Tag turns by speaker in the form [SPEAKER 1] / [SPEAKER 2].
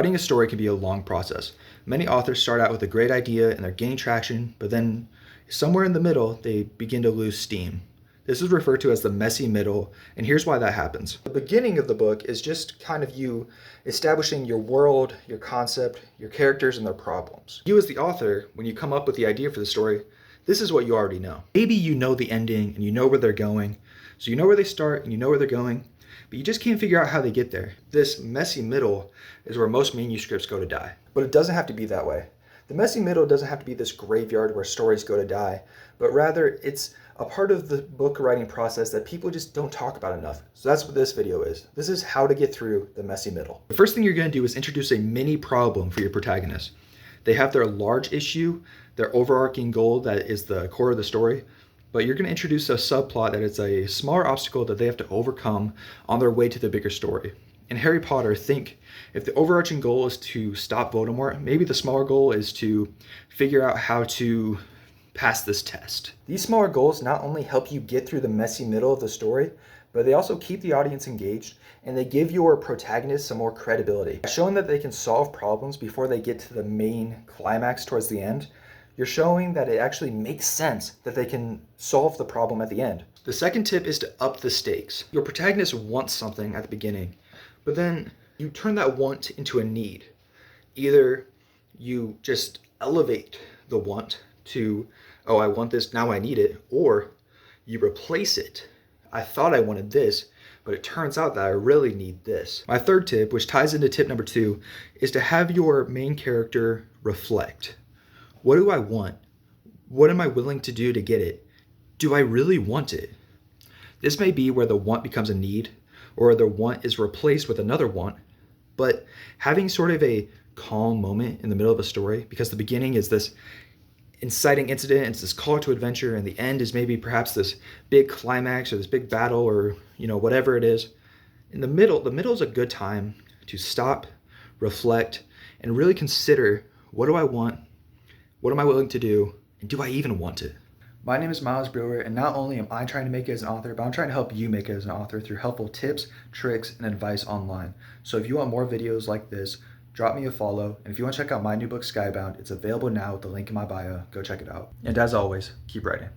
[SPEAKER 1] Writing a story can be a long process. Many authors start out with a great idea and they're gaining traction, but then somewhere in the middle, they begin to lose steam. This is referred to as the messy middle, and here's why that happens. The beginning of the book is just kind of you establishing your world, your concept, your characters, and their problems. You as the author, when you come up with the idea for the story, this is what you already know. Maybe you know the ending and you know where they're going, so you know where they start and you know where they're going, but you just can't figure out how they get there. This messy middle is where most manuscripts go to die. But it doesn't have to be that way. The messy middle doesn't have to be this graveyard where stories go to die, but rather it's a part of the book writing process that people just don't talk about enough. So that's what this video is. This is how to get through the messy middle. The first thing you're going to do is introduce a mini problem for your protagonist. They have their large issue, their overarching goal that is the core of the story, but you're going to introduce a subplot that is a smaller obstacle that they have to overcome on their way to the bigger story. In Harry Potter, think if the overarching goal is to stop Voldemort, maybe the smaller goal is to figure out how to pass this test. These smaller goals not only help you get through the messy middle of the story, but they also keep the audience engaged and they give your protagonist some more credibility. Showing that they can solve problems before they get to the main climax towards the end, you're showing that it actually makes sense that they can solve the problem at the end. The second tip is to up the stakes. Your protagonist wants something at the beginning, but then you turn that want into a need. Either you just elevate the want to, oh, I want this, now I need it, or you replace it. I thought I wanted this, but it turns out that I really need this. My third tip, which ties into tip number 2, is to have your main character reflect. What do I want? What am I willing to do to get it? Do I really want it? This may be where the want becomes a need, or the want is replaced with another want, but having sort of a calm moment in the middle of a story, because the beginning is this inciting incident, it's this call to adventure, and the end is maybe perhaps this big climax or this big battle or whatever it is. In the middle is a good time to stop, reflect, and really consider, what do I want? What am I willing to do? And do I even want it? My name is Miles Brewer, and not only am I trying to make it as an author, but I'm trying to help you make it as an author through helpful tips, tricks, and advice online. So if you want more videos like this, drop me a follow. And if you want to check out my new book, Skybound, it's available now with the link in my bio. Go check it out. And as always, keep writing.